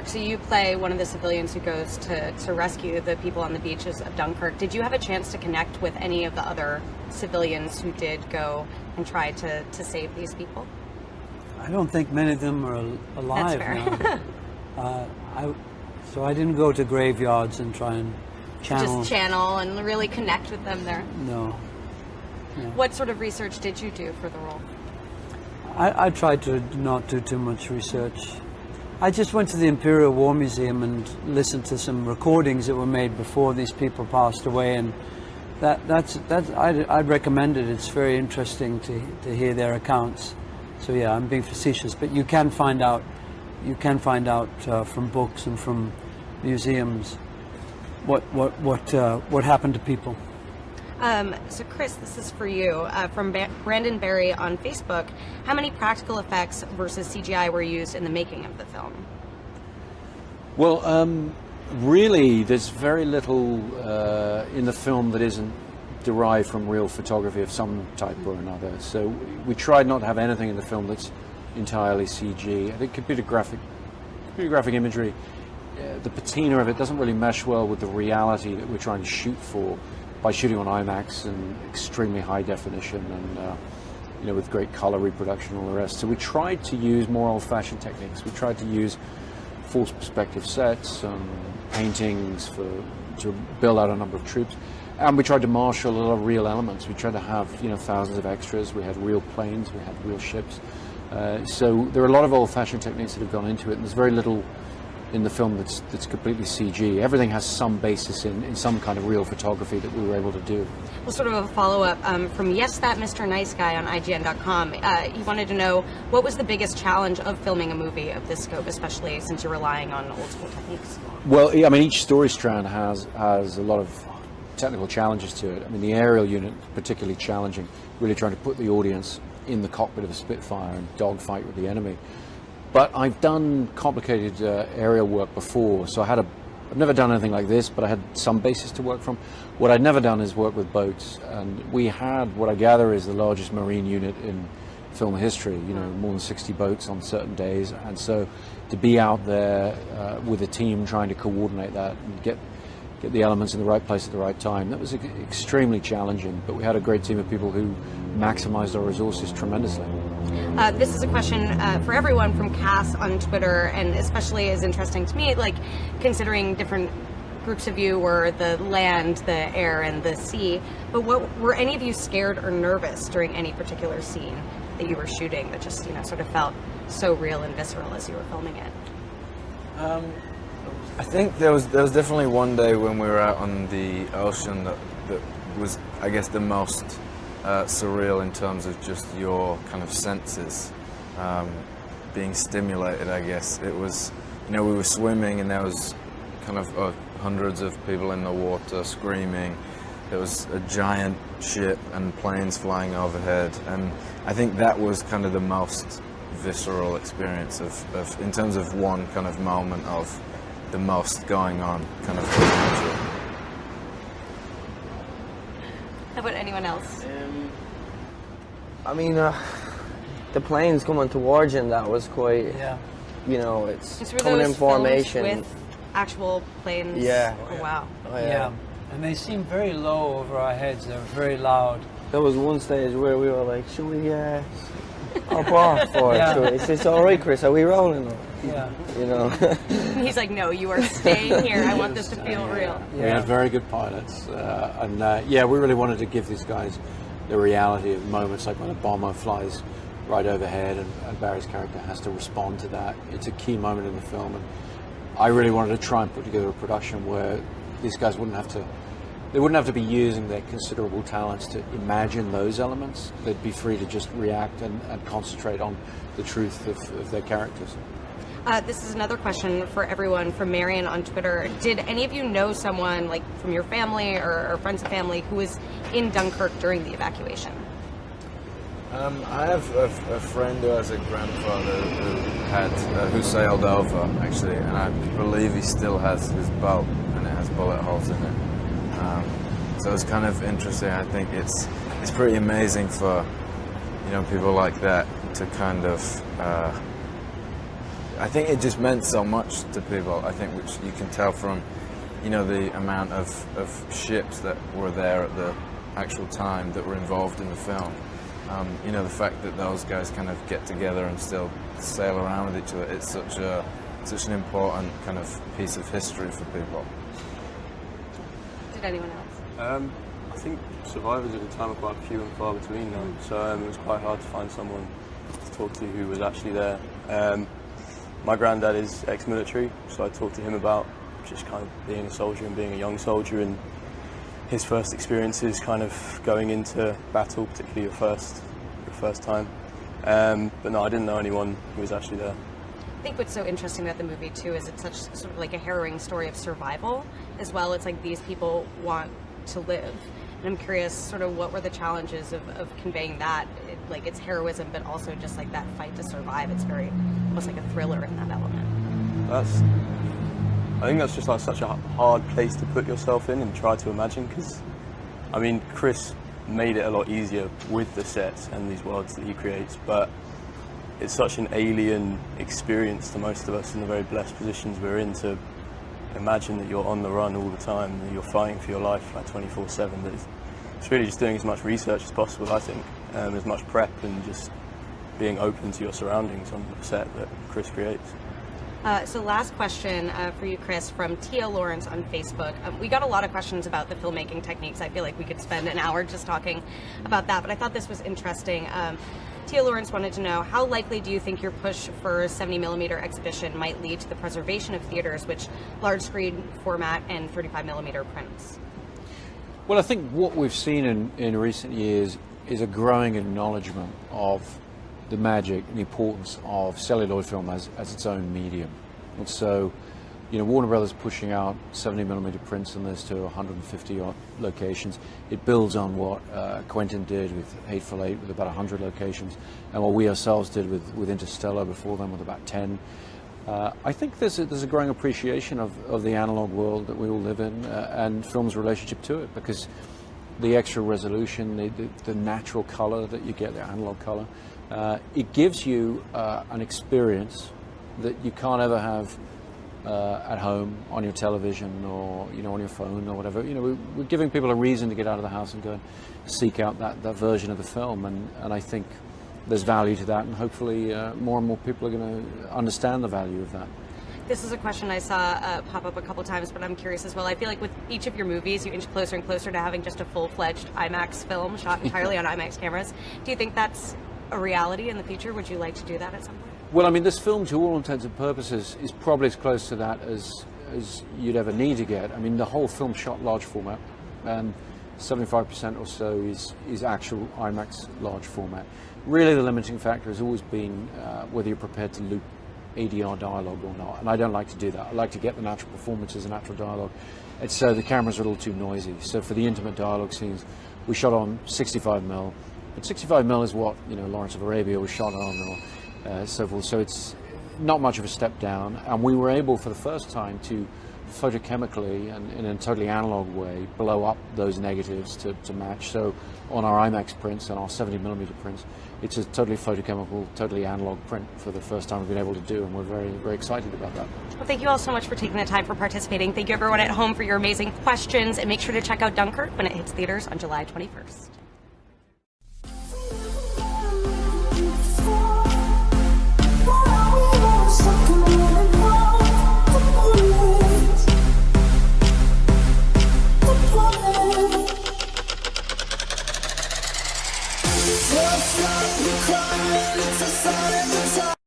So you play one of the civilians who goes to rescue the people on the beaches of Dunkirk. Did you have a chance to connect with any of the other civilians who did go and try to save these people? I don't think many of them are alive now. So I didn't go to graveyards and try and channel. Just channel and really connect with them there? No. What sort of research did you do for the role? I tried to not do too much research. I just went to the Imperial War Museum and listened to some recordings that were made before these people passed away, and I'd recommend it. It's very interesting to hear their accounts. So yeah, I'm being facetious, but you can find out from books and from museums what happened to people. So Chris, this is for you. From Brandon Berry on Facebook, how many practical effects versus CGI were used in the making of the film? Well, really, there's very little in the film that isn't derived from real photography of some type or another. So we tried not to have anything in the film that's entirely CG. I think computer graphic imagery, the patina of it doesn't really mesh well with the reality that we're trying to shoot for, by shooting on IMAX and extremely high definition and with great color reproduction and all the rest. So we tried to use more old-fashioned techniques. We tried to use false perspective sets, paintings to build out a number of troops, and we tried to marshal a lot of real elements. We tried to have thousands of extras. We had real planes, we had real ships. So there are a lot of old-fashioned techniques that have gone into it, and there's very little in the film that's completely CG. Everything has some basis in some kind of real photography that we were able to do. Well, sort of a follow-up from Yes That Mr. Nice Guy on IGN.com. He wanted to know, what was the biggest challenge of filming a movie of this scope, especially since you're relying on old school techniques? Well, I mean, each story strand has a lot of technical challenges to it. I mean, the aerial unit particularly challenging, really trying to put the audience in the cockpit of a Spitfire and dogfight with the enemy. But I've done complicated aerial work before, so I've never done anything like this, but I had some basis to work from. What I'd never done is work with boats, and we had what I gather is the largest marine unit in film history, more than 60 boats on certain days, and so to be out there with a team trying to coordinate that and get the elements in the right place at the right time, that was extremely challenging, but we had a great team of people who maximized our resources tremendously. This is a question for everyone from Cass on Twitter, and especially is interesting to me, like considering different groups of you were the land, the air, and the sea. But were any of you scared or nervous during any particular scene that you were shooting that just sort of felt so real and visceral as you were filming it? I think there was definitely one day when we were out on the ocean that was, I guess, the most surreal in terms of just your kind of senses being stimulated, I guess. It was, we were swimming and there was kind of hundreds of people in the water screaming. There was a giant ship and planes flying overhead, and I think that was kind of the most visceral experience of in terms of one kind of moment of the most going on kind of. How about anyone else? I mean, the planes coming towards you, and that was quite, it's coming in formation. With actual planes? Yeah. Oh, wow. Oh, yeah. And they seemed very low over our heads. They were very loud. There was one stage where we were like, should we hop off? Or it's all right, Chris, are we rolling? Yeah. He's like, no, you are staying here. I want this to feel real. We had very good pilots, we really wanted to give these guys the reality of moments, like when a bomber flies right overhead and Barry's character has to respond to that. It's a key moment in the film, and I really wanted to try and put together a production where these guys wouldn't have to be using their considerable talents to imagine those elements. They'd be free to just react and concentrate on the truth of their characters. This is another question for everyone from Marion on Twitter. Did any of you know someone, like from your family or friends of family, who was in Dunkirk during the evacuation? I have a friend who has a grandfather who sailed over, actually, and I believe he still has his boat, and it has bullet holes in it. So it's kind of interesting. I think it's pretty amazing for people like that to kind of I think it just meant so much to people. I think, which you can tell from, you know, the amount of ships that were there at the actual time that were involved in the film. You know, the fact that those guys kind of get together and still sail around with each other, it's such an important kind of piece of history for people. Did anyone else? I think survivors at the time were quite few and far between though, so it was quite hard to find someone to talk to who was actually there. My granddad is ex-military, so I talked to him about just kind of being a soldier and being a young soldier and his first experiences kind of going into battle, particularly your first time. But no, I didn't know anyone who was actually there. I think what's so interesting about the movie too is it's such sort of like a harrowing story of survival as well. It's like these people want to live. And I'm curious sort of what were the challenges of conveying that, like it's heroism, but also just like that fight to survive. It's very, almost like a thriller in that element. I think that's just like such a hard place to put yourself in and try to imagine, because, I mean, Chris made it a lot easier with the sets and these worlds that he creates, but it's such an alien experience to most of us in the very blessed positions we're in to imagine that you're on the run all the time, that you're fighting for your life like 24/7. That it's really just doing as much research as possible, I think, as much prep and just being open to your surroundings on the set that Chris creates. So last question for you, Chris, from Tia Lawrence on Facebook. We got a lot of questions about the filmmaking techniques. I feel like we could spend an hour just talking about that, but I thought this was interesting. Tia Lawrence wanted to know, how likely do you think your push for 70mm exhibition might lead to the preservation of theaters, which large screen format and 35mm prints? Well, I think what we've seen in recent years is a growing acknowledgement of the magic and the importance of celluloid film as its own medium. And so, you know, Warner Brothers pushing out 70mm prints on this to 150 odd locations. It builds on what Quentin did with Hateful Eight with about 100 locations, and what we ourselves did with Interstellar before then with about 10. I think there's a growing appreciation of the analog world that we all live in and film's relationship to it, because the extra resolution, the natural color that you get, the analog color, it gives you an experience that you can't ever have at home on your television or, you know, on your phone or whatever. You know, we're giving people a reason to get out of the house and go and seek out that version of the film, and I think there's value to that, and hopefully more and more people are going to understand the value of that. This is a question I saw pop up a couple times, but I'm curious as well. I feel like with each of your movies, you inch closer and closer to having just a full-fledged IMAX film shot entirely on IMAX cameras. Do you think that's a reality in the future? Would you like to do that at some point? Well, I mean, this film, to all intents and purposes, is probably as close to that as you'd ever need to get. I mean, the whole film shot large format, and 75% or so is actual IMAX large format. Really, the limiting factor has always been whether you're prepared to loop ADR dialogue or not, and I don't like to do that. I like to get the natural performances and natural dialogue. It's so the cameras are a little too noisy. So for the intimate dialogue scenes, we shot on 65mm, but 65mm is what, you know, Lawrence of Arabia was shot on, or so forth. So it's not much of a step down, and we were able for the first time to photochemically and in a totally analog way blow up those negatives to match. So on our IMAX prints and our 70mm prints, it's a totally photochemical, totally analog print for the first time we've been able to do, and we're very, very excited about that. Well, thank you all so much for taking the time for participating. Thank you everyone at home for your amazing questions, and make sure to check out Dunkirk when it hits theaters on July 21st. Just like we cry, it's a silent